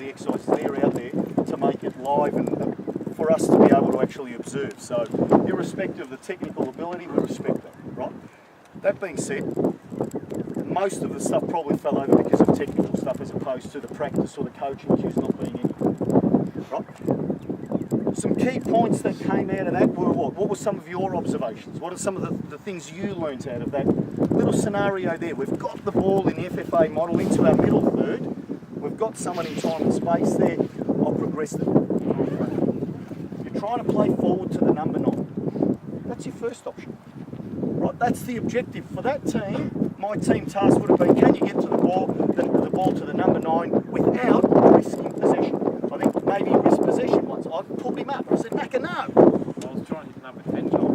the exercises they're out there to make it live and for us to be able to actually observe. So irrespective of the technical ability, we respect that, right? That being said, most of the stuff probably fell over because of technical stuff as opposed to the practice or the coaching cues not being in, right? Some key points that came out of that were what? What were some of your observations? What are some of the things you learnt out of that little scenario there? We've got the ball in the FFA model into our middle third. We've got someone in time and space there. I'll progress them. You're trying to play forward to the number 9. That's your first option. Right, that's the objective for that team. My team task would have been, can you get to the ball to the number 9 without risking possession? I think maybe he risked possession once. I pulled him up. I said, Naka, no. I was trying to hit number 10 job.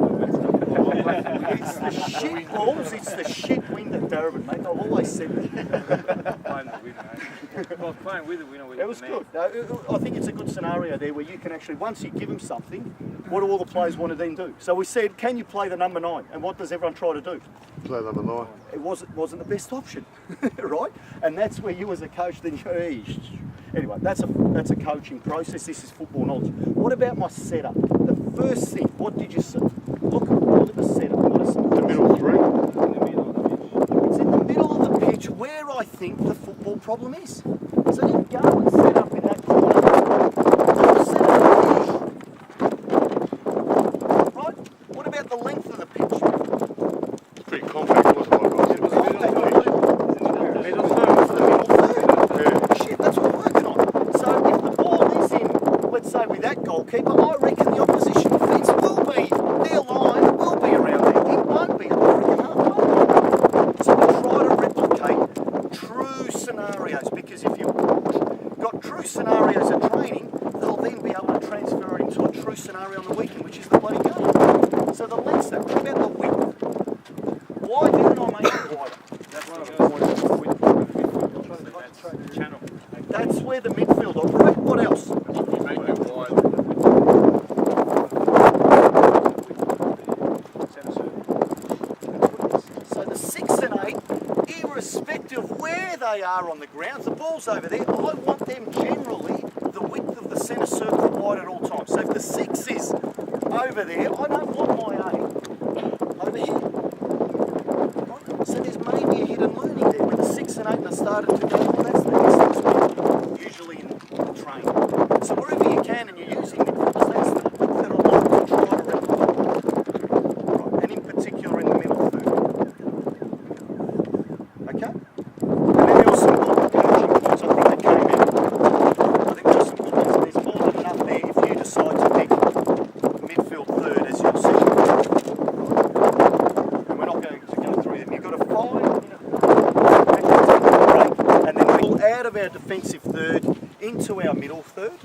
It's the shit balls, it's the shit wind at Darabin, mate. I've always said that. Playing with the winner, eh? Well, playing with the winner. It was good. I think it's a good scenario there where you can actually, once you give them something, what do all the players want to then do? So we said, can you play the number 9? And what does everyone try to do? Play number 9. It wasn't the best option, right? And that's where you as a coach then anyway, that's a coaching process. This is football knowledge. What about my setup? The first thing, what did you see? Look at the setup. What are some The middle 3. It's in the middle of the pitch where I think the football problem is. So you go and set up in that corner. Set up there. Right? What about the length of the pitch? It's pretty compact, wasn't it? Middle third. Shit, that's what we're working on. So if the ball is in, let's say with that goalkeeper, I reckon the opposition defence will be, their line will be around there. It won't be at the freaking half goal. So we try to replicate true scenarios, because if you've got true scenarios at training, they'll then be able to transfer it into a true scenario on the weekend, which is the bloody game. So the length's that. What about the width? Why didn't I make it wider? That's where the midfield operate. What else? So the 6 and 8, irrespective of where they are on the ground, the ball's over there, I want them generally the width of the centre circle wide at all times. So if the 6 is over there, I don't want my 8 over here. So there's maybe a hidden learning there. When the 6 and 8 are started to go, well, that's the distance usually in the train. So wherever you can and you're using midfielders, that's the width that I like to try to replicate. Right, and in particular in the middle third. Okay? And then there was some good coaching points I think that came out. I think there was some good ones. There's more than enough there if you decide to pick midfield third as your session. And we're not going to go through them. You've got a 5-minute break, and then we pull out of our defensive third into our middle third,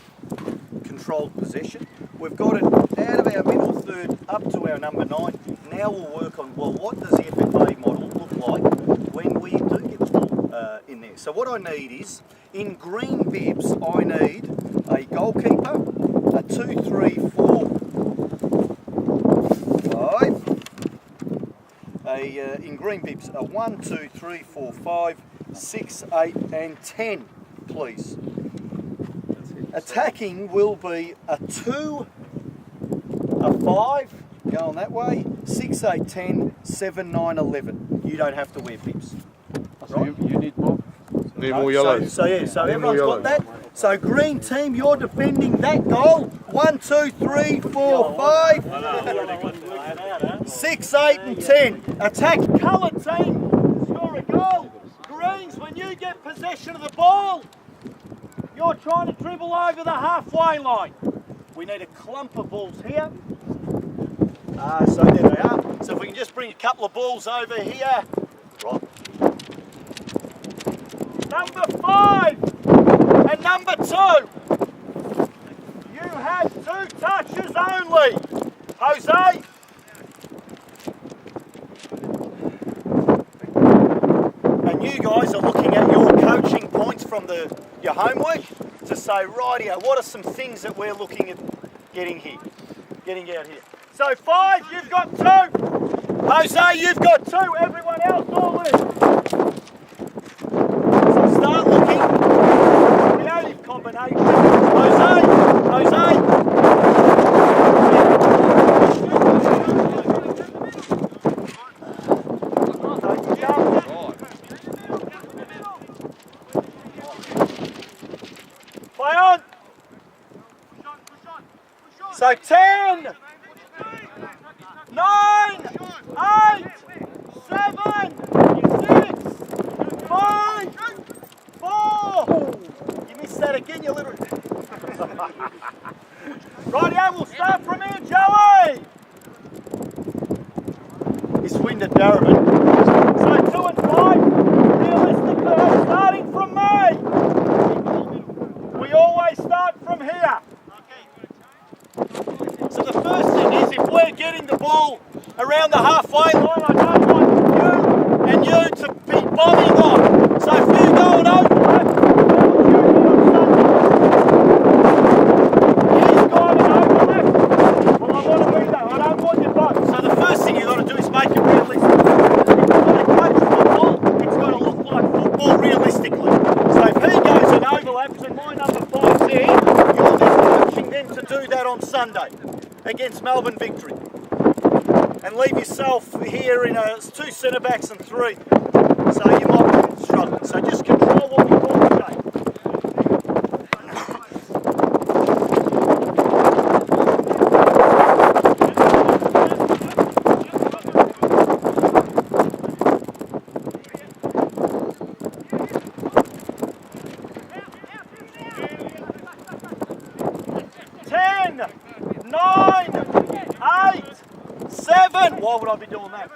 controlled possession. We've got it out of our middle third up to our number 9. Now we'll work on, well, what does the FFA model look like when we do get the ball in there? So what I need is, in green bibs, I need a goalkeeper, a 2, 3, 4, 5. In green bibs, a 1, 2, 3, 4, 5, 6, 8, and 10, please. Attacking will be a 2, a 5, going that way, 6, 8, 10, 7, 9, 11. You don't have to wear bibs. So you need more? Need more yellows. So everyone's got that. So green team, you're defending that goal. 1, 2, 3, 4, 5, 6, 8, and 10. Attack. Coloured team, score a goal. Greens, when you get possession of the ball, you're trying to dribble over the halfway line. We need a clump of balls here. So there they are. So if we can just bring a couple of balls over here. Right. Number 5 and number 2. You have 2 touches only. Jose. And you guys are looking at your coaching points from your homework to say, rightio, what are some things that we're looking at getting out here? So 5, you've got 2. Jose, you've got 2. Everyone else all in. So start looking. Creative combination. So 10, 9, 8, 7, 6, 5, 4. You missed that again, you little... Rightio, we'll start from here, Joey. It's wind at Darabin. So 2 and 5, realistically, I'm starting from me. We always start from here. So the first thing is, if we're getting the ball around the halfway line, I don't want you and you to be bombing on. So if you go and overlap, he's gone and overlap. Well, I want to be there. I don't want you both. So the first thing you've got to do is make it realistic. If you're going to coach football, it's got to look like football realistically. So if he goes and overlaps and my number 5's there, you're then coaching them to do that on Sunday against Melbourne Victory. And leave yourself here in 2 centre backs and 3. So you might be struggling. So just control what we call the game. Why would I be doing that?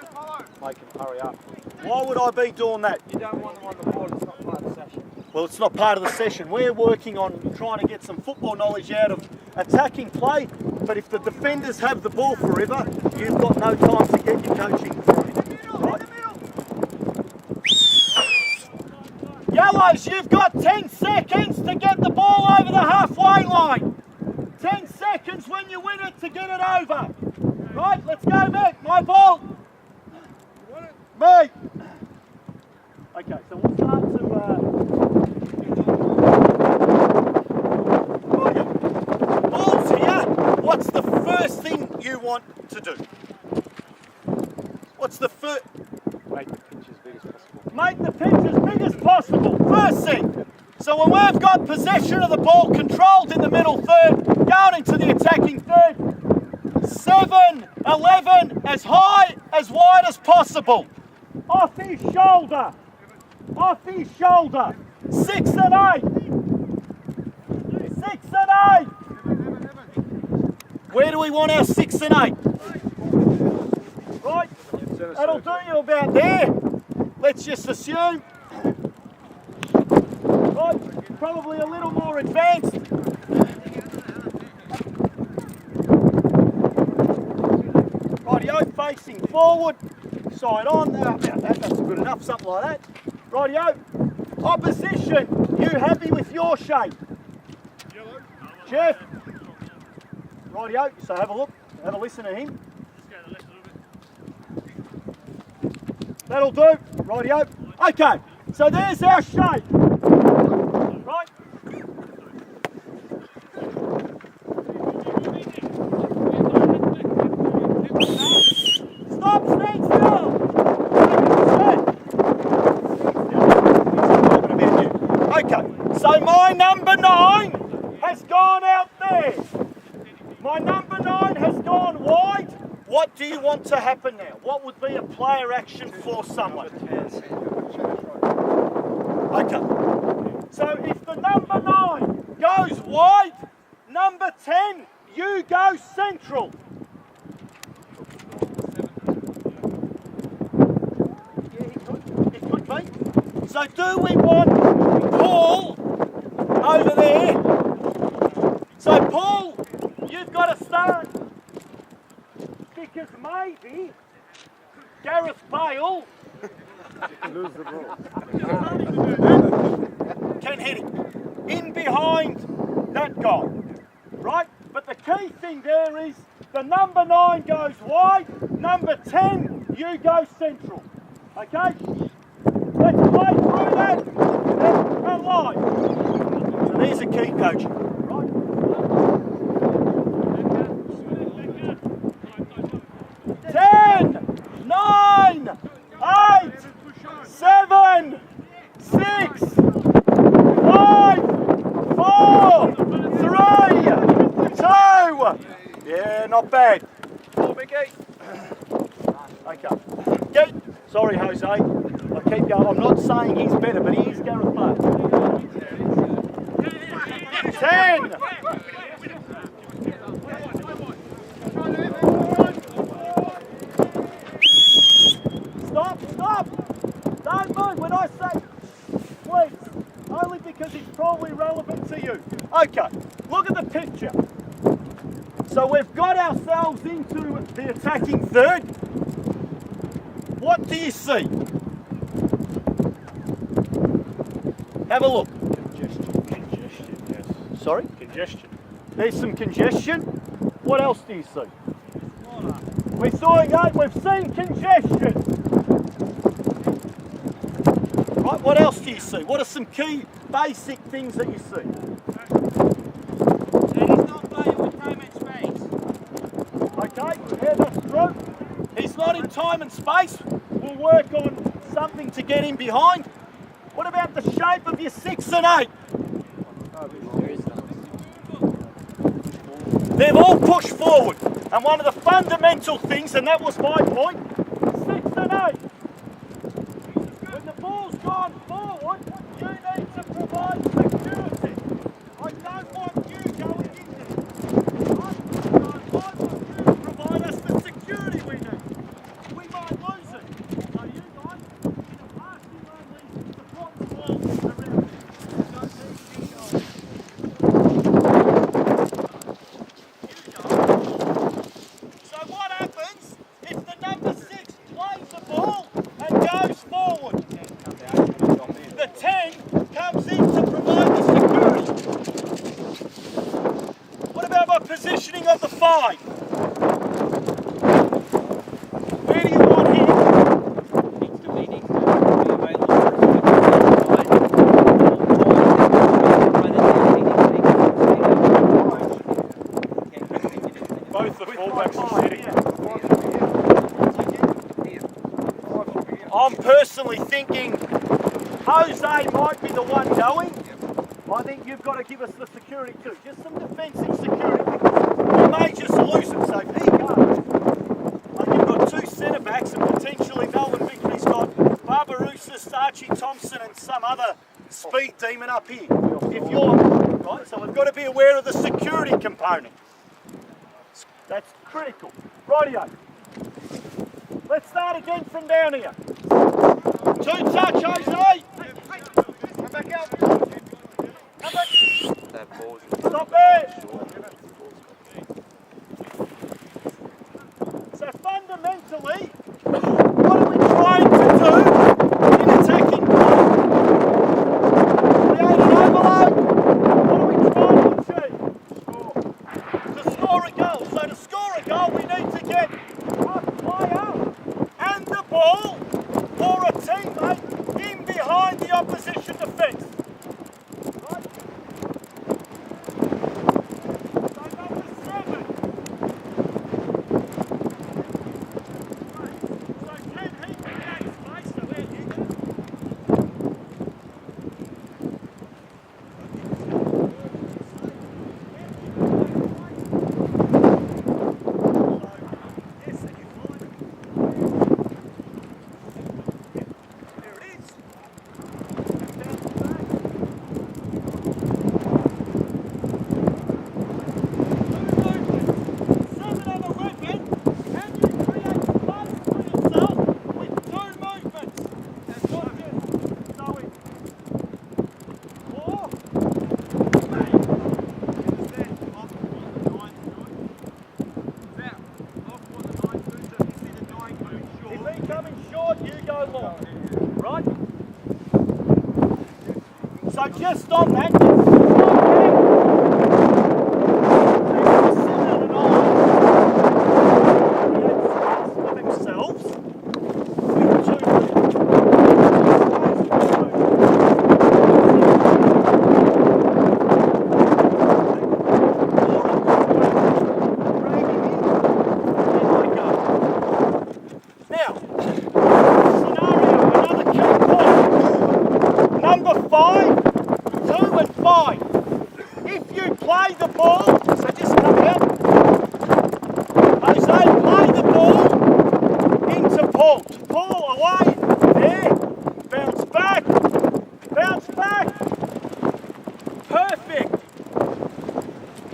Make him hurry up. Why would I be doing that? You don't want them on the board, it's not part of the session. Well, it's not part of the session. We're working on trying to get some football knowledge out of attacking play, but if the defenders have the ball forever, you've got no time to get your coaching. Right? Yellows, you've got 10 seconds to get the ball over the halfway line. 10 seconds when you win it to get it over. Right, let's go, Mick. My ball. Me. Okay, so we'll start to... Ball's here. What's the first thing you want to do? What's the first... Make the pitch as big as possible. Make the pitch as big as possible. First thing. So when we've got possession of the ball controlled in the middle third, going into the attacking third, 7, 11, as high, as wide as possible. Off his shoulder. Off his shoulder. 6 and 8. 6 and 8. Where do we want our 6 and 8? Right? That'll do you about there. Let's just assume. Right? Probably a little more advanced. Rightio, facing forward, side on, that's good enough, something like that. Rightio, opposition, you happy with your shape? Yellow. Jeff? Rightio, so have a look, have a listen to him. Just go to the left a little bit. That'll do, rightio. Okay, so there's our shape. Right? Stop, stand still. Okay, so my number 9 has gone out there. My number 9 has gone wide. What do you want to happen now? What would be a player action for someone? Okay, so if the number 9 goes wide, number 10, you go central. It could be. So do we want Paul over there? So Paul, you've got to start, because maybe Gareth Bale Lose the ball. can hit him in behind that guy, right? But the key thing there is the number 9 goes wide, number 10, you go central, okay? Let's play through that and live. So there's a key coaching, right? 10, 9, 8, 7, 6, 5, 4, 3, 2, not bad. Oh, Mickey. Okay. Get. Sorry, Jose. I keep going. I'm not saying he's better, but he is Gareth Bale. 10. Stop, stop. Don't move when I say please. Only because it's probably relevant to you. Okay, look at the picture. So we've got ourselves into the attacking third. What do you see? Have a look. Congestion, yes. Sorry? Congestion. There's some congestion. What else do you see? We've seen congestion. Right, what else do you see? What are some key basic things that you see? And he's not playing with time and space. Okay, yeah, that's true. He's not in time and space. We'll work on something to get him behind. What about the shape of your 6 and 8? They've all pushed forward. And one of the fundamental things, and that was my point, 6 and 8. When the ball's gone forward, you need to provide security. I don't want you going in there. I want you to provide us the security we need. We might lose it. So you guys, in the past you only support the ball around it. Don't need you guys. So what happens if the number 6 plays the ball and goes forward? The 10 comes in to provide the security. What about my positioning of the 5? Where do you want him? Needs to be Both the fullbacks are sitting. I'm personally thinking Jose might be the one going. I think you've got to give us the security too. Just some defensive security. We may just lose it, so if he goes, like you've got 2 centre backs and potentially Melbourne Victory's got Barbarouses, Archie Thompson and some other speed demon up here. If you're right, so we've got to be aware of the security component. That's critical. Rightio. Let's start again from down here. 2 touch, Jose. Come back out. Come back. Stop there. So fundamentally, what are we trying to do in attacking play? Create an overload. What are we trying to achieve? To score a goal. So to score a goal, we need to get a player and the ball or a teammate in behind the opposition defence. Right? So number 7. So can he create space? So where you go? Yes, and you find it. There it is. Down the back. 2 movements. 7 on a weapon. Can you create space for yourself with 2 movements? That's not just going 4. If he coming short, you go long. Right? So just on that, themselves with 2 Now, scenario, another key point. Number 5, 2 and 5. If you play the ball, so just come out.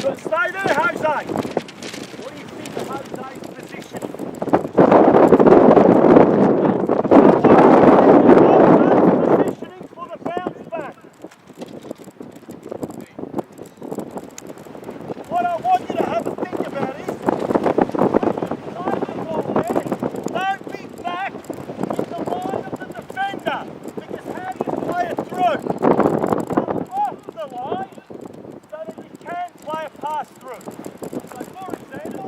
But stay there, Jose. What do you think of Jose's position? Positioning for the bounce back. What I want you to have a think about is, don't be back in the line of the defender, because how do you play it through? Come off the line so that you can play a pass through. So for example,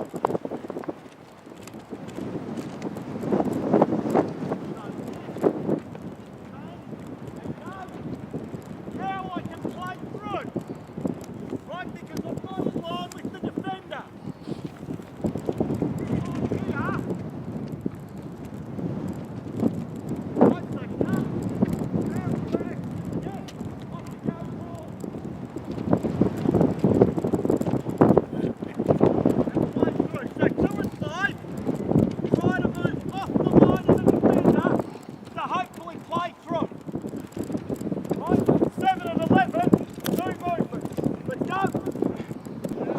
now I can play through, right? Because I'm not in line with the defender.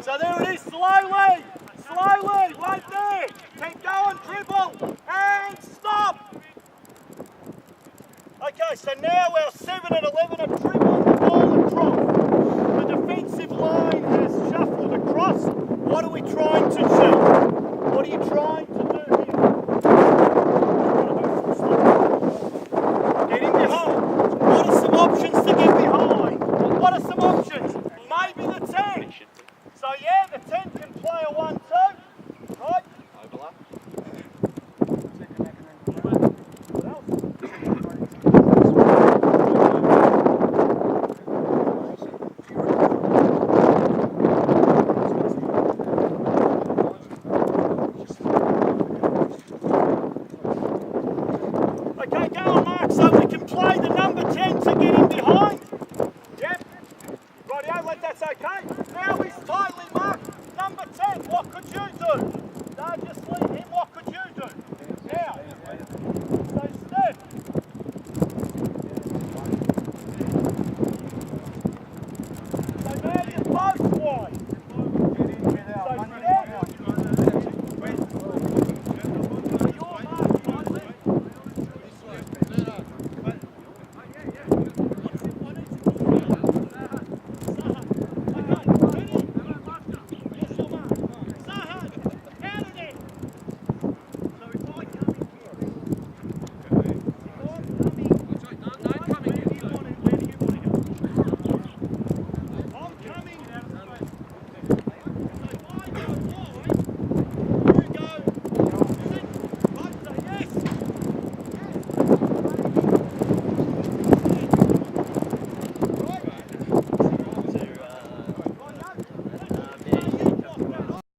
So there it is, slowly, right there. Keep going, dribble, and stop. Okay, so now our 7 and 11 have dribbled the ball across. The defensive line has shuffled across. What are we trying to do? What are you trying to do here? Getting behind. What are some options to get behind? What are some options?